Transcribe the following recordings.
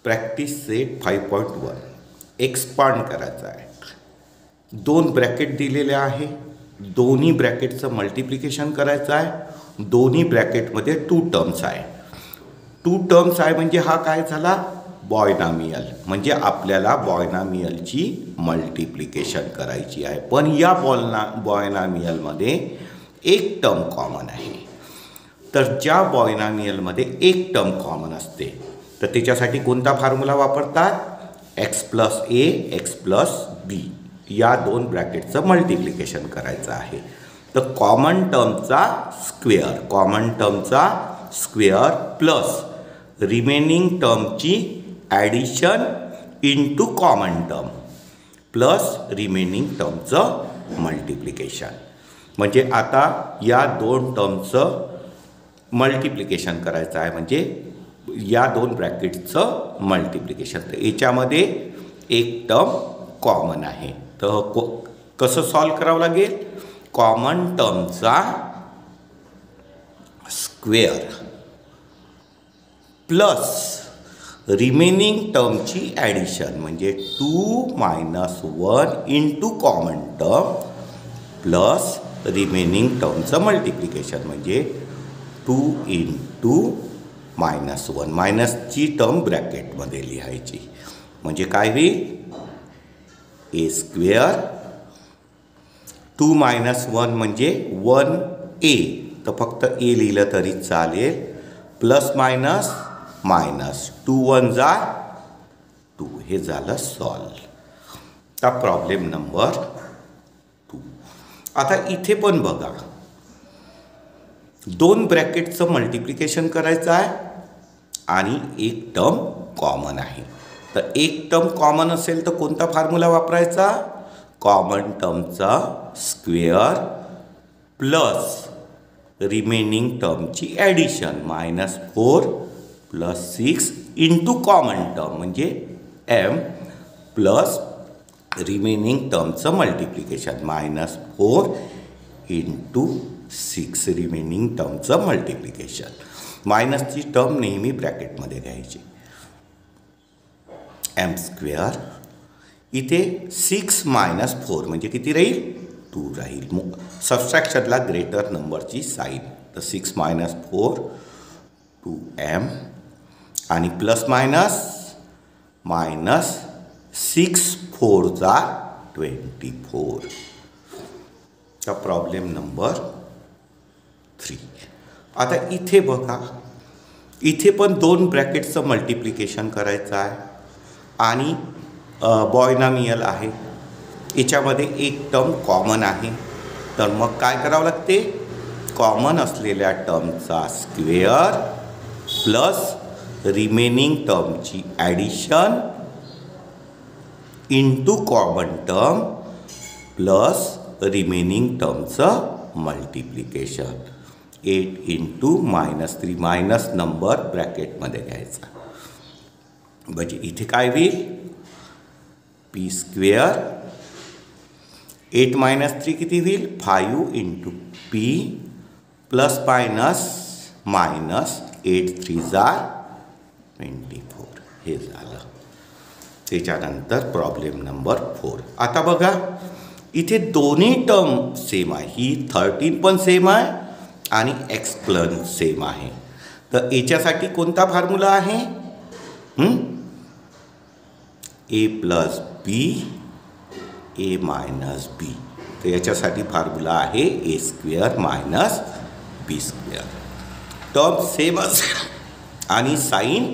Practice set 5.1 expand करायचा आहे. दोन ब्रॅकेट दिलेले आहे, दोन्ही ब्रॅकेटचं मल्टिप्लिकेशन करायचं आहे. दोन्ही ब्रॅकेटमध्ये 2 टर्म्स आहे. 2 टर्म्स आहे म्हणजे हा काय झाला, बॉयनॉमियल. म्हणजे आपल्याला बॉयनॉमियलची मल्टिप्लिकेशन करायची आहे. पण या बॉयनॉमियलमध्ये एक टर्म कॉमन आहे. तर ज्या बॉयनॉमियलमध्ये एक टर्म कॉमन असते तर त्याच्यासाठी कोणता फॉर्म्युला वापरतात, x + a x + b. या दोन ब्रॅकेटचं मल्टिप्लिकेशन करायचं आहे. तर कॉमन टर्मचा स्क्वेअर प्लस रिमेनिंग टर्मची addition into common term plus remaining टर्मचं मल्टिप्लिकेशन. म्हणजे आता या दोन टर्मचं मल्टिप्लिकेशन करायचं आहे, म्हणजे या दोन ब्रॅकेटचं मल्टिप्लिकेशन. तर याच्यामध्ये एक टर्म कॉमन आहे. तर कसं सॉल्व करावं लागेल, कॉमन टर्मचा स्क्वेअर प्लस रिमेनिंग टर्मची ॲडिशन म्हणजे 2 - 1 into common term plus remaining टर्मचं मल्टिप्लिकेशन म्हणजे 2 इंटू -1. मायनसची टर्म ब्रॅकेटमध्ये लिहायची. म्हणजे काय होईल, a². 2 - 1 म्हणजे 1a. तर फक्त a लिहिलं तरी चालेल. Plus minus minus 2 × 1 = 2. हे झालं सॉल्व. आता प्रॉब्लेम नंबर 2. आता इथे पण बघा, दोन ब्रॅकेटचं मल्टिप्लिकेशन करायचं आहे आणि एक टर्म कॉमन आहे. तर एक टर्म कॉमन असेल तर कोणता फॉर्म्युला वापरायचा, कॉमन टर्मचा स्क्वेअर प्लस रिमेनिंग टर्मची ॲडिशन -4 + 6 इंटू कॉमन टर्म म्हणजे m प्लस रिमेनिंग टर्मचं मल्टिप्लिकेशन -4 इंटू 6 रिमेनिंग टर्मचं मल्टिप्लिकेशन. मायनसची टर्म नेहमी ब्रॅकेटमध्ये घ्यायची. m². इथे 6 - 4 म्हणजे किती राहील, 2 राहील. सबस्ट्रॅक्शनला ग्रेटर नंबरची साईन. तर 6 - 4 2m आणि प्लस मायनस -6 × 4 = 24. तर प्रॉब्लेम नंबर 3. आता इथे बघा, इथे पण दोन ब्रॅकेटचं मल्टिप्लिकेशन करायचं आहे आणि बॉयनॉमियल आहे. याच्यामध्ये एक टर्म कॉमन आहे. तर मग काय करावं लागते, कॉमन असलेल्या टर्मचा स्क्वेअर प्लस रिमेनिंग टर्मची addition into common term plus remaining टर्मचं मल्टिप्लिकेशन. 8 इंटू -3 मायनस नंबर ब्रॅकेटमध्ये घ्यायचा. म्हणजे इथे काय होईल, p². 8 - 3 किती होईल, 5 इंटू p प्लस मायनस -8 × 3 = 24. हे झालं. त्याच्यानंतर प्रॉब्लेम नंबर 4. आता बघा, इथे दोन्ही टर्म सेम आहे. ही 13 पण सेम आहे आणि x पण सेम आहे. तर याच्यासाठी कोणता फॉर्म्युला आहे, a + b a - b. तर याच्यासाठी फॉर्म्युला आहे a² - b². टर्म सेम असेल आणि साईन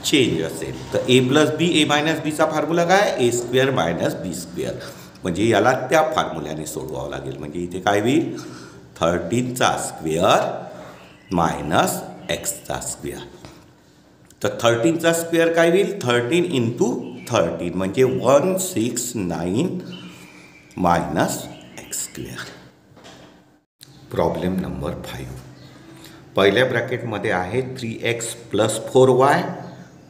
चेंज असेल तर a + b a - bचा फॉर्म्युला काय, a² - b². म्हणजे याला त्या फॉर्म्युल्याने सोडवावं लागेल. म्हणजे इथे काय होईल, 13चा स्क्वेअर मायनस एक्सचा स्क्वेअर. तर 13चा स्क्वेअर काय होईल, 13 इंटू 13 म्हणजे 169 मायनस x². Problem number 5. पहिल्या ब्रॅकेटमध्ये आहे 3x + 4y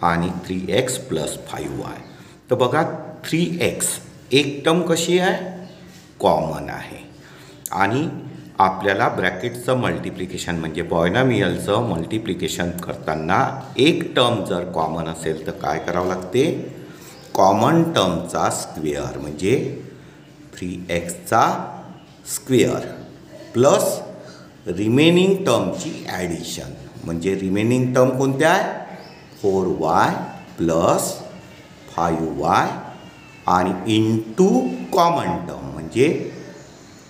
आणि 3x + 5y. तर बघा, 3x एक टर्म कशी आहे, कॉमन आहे आणि आपल्याला ब्रॅकेटचं मल्टिप्लिकेशन म्हणजे पॉलिनॉमियलचं मल्टिप्लिकेशन करताना एक टर्म जर कॉमन असेल तर काय करावं लागते, कॉमन टर्मचा स्क्वेअर म्हणजे 3x स्क्वेअर प्लस रिमेनिंग टर्मची ॲडिशन म्हणजे रिमेनिंग टर्म कोणत्या आहे 4y प्लस 5y आणि इंटू कॉमन टर्म म्हणजे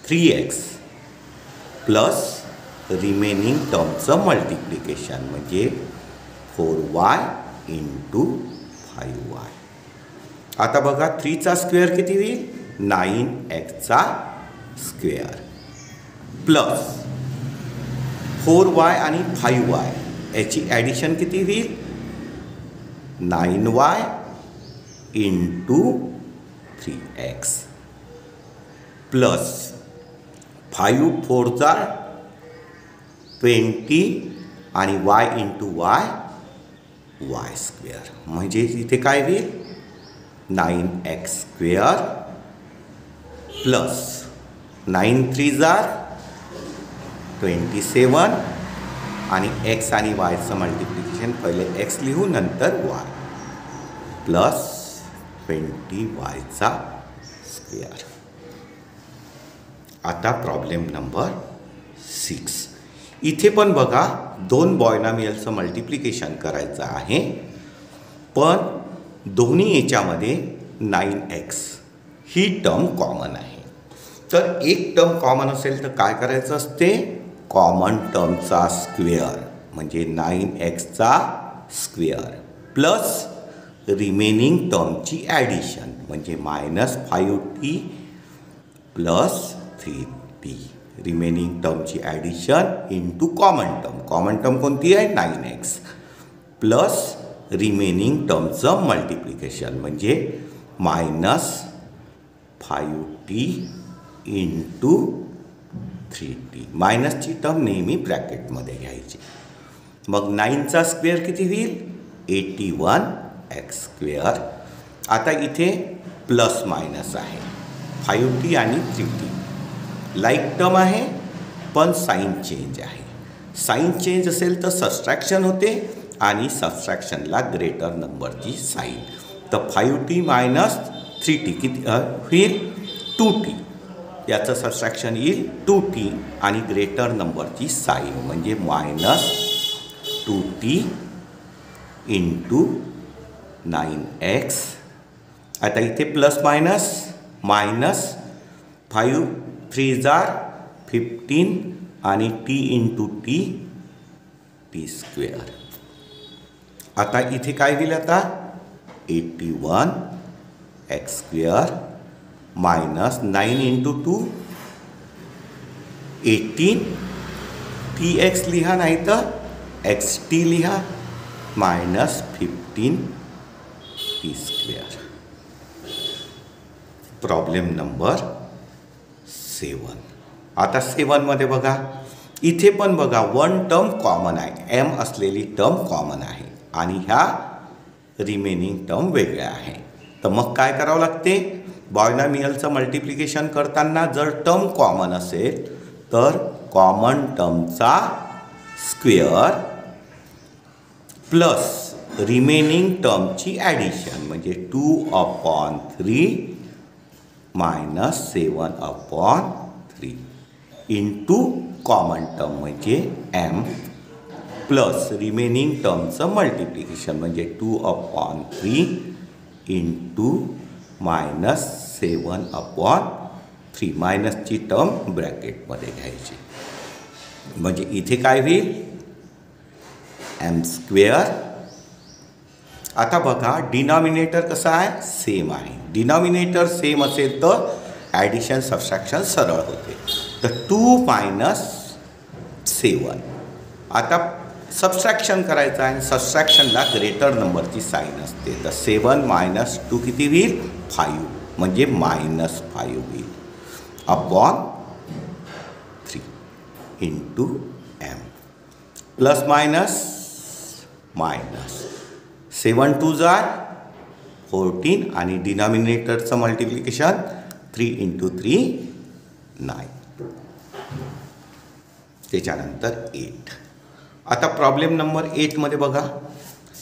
3x प्लस रिमेनिंग टर्मचं मल्टिप्लिकेशन म्हणजे 4y इंटू 5y. आता बघा 3चा स्क्वेअर किती होईल 9x स्क्वेअर प्लस 4y आणि 5y याची ॲडिशन किती होईल 9y इंटू 3x प्लस 5 4 20 आणि y इंटू y स्क्वेअर म्हणजे इथे काय होईल 9x स्क्वेअर प्लस 9 3 27 आणि x आणि yचं मल्टिप्लिकेशन पहिले x लिहू नंतर y प्लस 20y स्क्वेअर. आता प्रॉब्लेम नंबर 6. इथे पण बघा दोन पॉलिनॉमियलचं मल्टिप्लिकेशन करायचं आहे पण दोन्ही याच्यामध्ये 9x ही टर्म कॉमन आहे. तर एक टर्म कॉमन असेल तर काय करायचं असते कॉमन टर्मचा स्क्वेअर म्हणजे 9x स्क्वेअर प्लस रिमेनिंग टर्मची ॲडिशन म्हणजे -5t प्लस 3t रिमेनिंग टर्मची ॲडिशन इंटू कॉमन टर्म कोणती आहे 9x प्लस रिमेनिंग टर्मचं मल्टिप्लिकेशन म्हणजे -5t इंटू 3t. मायनसची टर्म नेहमी ब्रॅकेटमध्ये घ्यायची. मग 9चा स्क्वेअर किती होईल 81x स्क्वेअर. आता इथे प्लस मायनस आहे 5t आणि 3t लाईक टर्म आहे पण साईन चेंज आहे. साईन चेंज असेल तर सबट्रॅक्शन होते आणि सबट्रॅक्शनला ग्रेटर नंबरची साईन. तर 5t मायनस 3t किती होईल 2t. याचं सबट्रॅक्शन येईल 2t आणि ग्रेटर नंबरची साईन म्हणजे -2t इंटू 9x. आता इथे प्लस मायनस 5 3 15 आणि t इंटू t स्क्वेअर. आता इथे काय होईल आता 81x square minus 9 into 2 18 tx लिहा नाही तर xt लिहा minus 15 t square. Problem number 7. आता 7मध्ये बघा इथे पण बघा वन टर्म कॉमन आहे m असलेली टर्म कॉमन आहे आणि ह्या रिमेनिंग टर्म वेगळ्या आहे. तर मग काय करावं लागते पॉलिनॉमियलचं मल्टिप्लिकेशन करताना जर टर्म कॉमन असेल तर कॉमन टर्मचा स्क्वेअर प्लस रिमेनिंग टर्मची ॲडिशन म्हणजे 2/3 मायनस 7/3 इंटू कॉमन टर्म म्हणजे m प्लस रिमेनिंग टर्मचं मल्टिप्लिकेशन म्हणजे 2/3 इंटू मायनस 7/3 मायनसची टर्म ब्रॅकेटमध्ये घ्यायची म्हणजे इथे काय होईल m स्क्वेअर. आता बघा डिनॉमिनेटर कसा आहे सेम आहे. डिनॉमिनेटर सेम असेल तर ॲडिशन सबट्रॅक्शन सरळ होते. तर 2 मायनस 7 आता सबट्रॅक्शन करायचं आहे. सबट्रॅक्शनला ग्रेटर नंबरची साईन असते. तर 7 मायनस 2 किती होईल 5 म्हणजे -5 होईल /3 इंटू m प्लस मायनस 7 2 14 आणि डिनॉमिनेटरचं मल्टिप्लिकेशन 3 इंटू 3 9. त्याच्यानंतर 8. आता प्रॉब्लेम नंबर 8मध्ये बघा,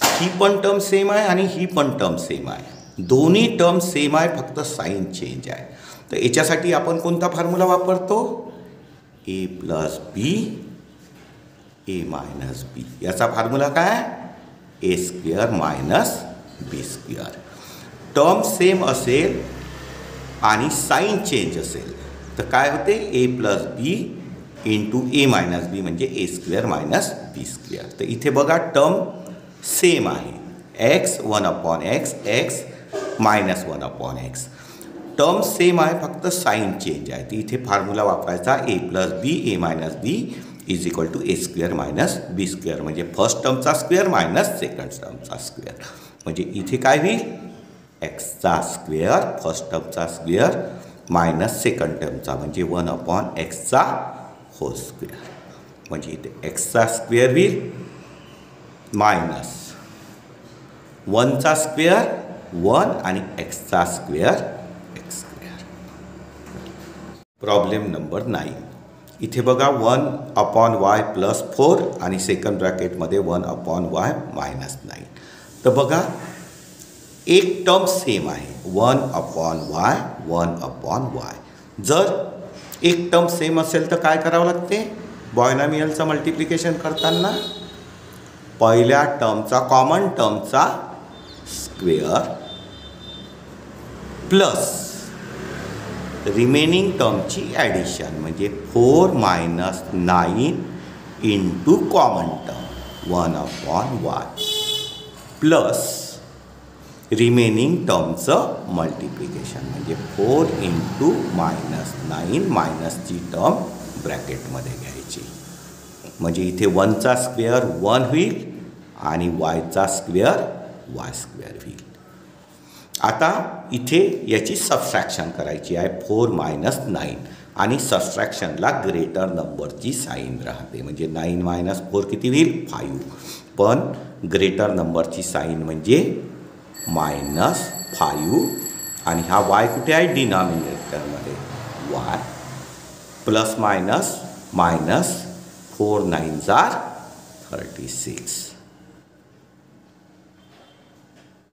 ही पण टर्म सेम आहे आणि ही पण टर्म सेम आहे. दोन्ही टर्म सेम आहे, फक्त साईन चेंज आहे. तर याच्यासाठी आपण कोणता फॉर्म्युला वापरतो? A plus B A minus B. याचा फॉर्म्युला काय? A square minus B square. Term same असेल आणि साईन चेंज असेल तर काय होते? A plus B into A minus B म्हणजे A square minus B square. तर इथे बघा टर्म सेम आहे, x 1/x x minus 1/x. Term same आहे, फक्त साईन चेंज आहे. तर इथे फॉर्म्युला वापरायचा A plus B A minus B is equal to A square minus B square म्हणजे फर्स्ट टर्मचा स्क्वेअर मायनस सेकंड टर्मचा स्क्वेअर. म्हणजे इथे काय होईल? एक्सचा स्क्वेअर फर्स्ट टर्मचा स्क्वेअर मायनस सेकंड टर्मचा म्हणजे 1/xचा होल स्क्वेअर. म्हणजे इथे एक्सचा स्क्वेअर होईल मायनस 1चा स्क्वेअर 1 आणि एक्सचा square x square. Problem number 9. इथे बघा 1/y प्लस 4 आणि सेकंड ब्रॅकेटमध्ये 1/y मायनस 9. तर बघा एक टर्म सेम आहे 1/y 1/y. जर एक टर्म सेम असेल तर काय करावं लागते? बायनॉमियलचं मल्टिप्लिकेशन करताना पहिल्या टर्मचा कॉमन टर्मचा स्क्वेअर प्लस रिमेनिंग टर्मची ॲडिशन म्हणजे 4 minus 9 into common term 1/y plus remaining टर्मचं मल्टिप्लिकेशन म्हणजे 4 इंटू मायनस 9 मायनसची टर्म ब्रॅकेटमध्ये घ्यायची. म्हणजे इथे 1चा स्क्वेअर 1 होईल आणि yचा स्क्वेअर y स्क्वेअर होईल. आता इथे याची सबस्ट्रॅक्शन करायची आहे 4 मायनस 9 आणि सबस्ट्रॅक्शनला ग्रेटर नंबरची साईन राहते म्हणजे 9 मायनस 4 किती होईल? 5. पण ग्रेटर नंबरची साईन म्हणजे -5 आणि हा y कुठे आहे? डिनॉमिनेटरमध्ये y plus minus minus 4 9s are 36.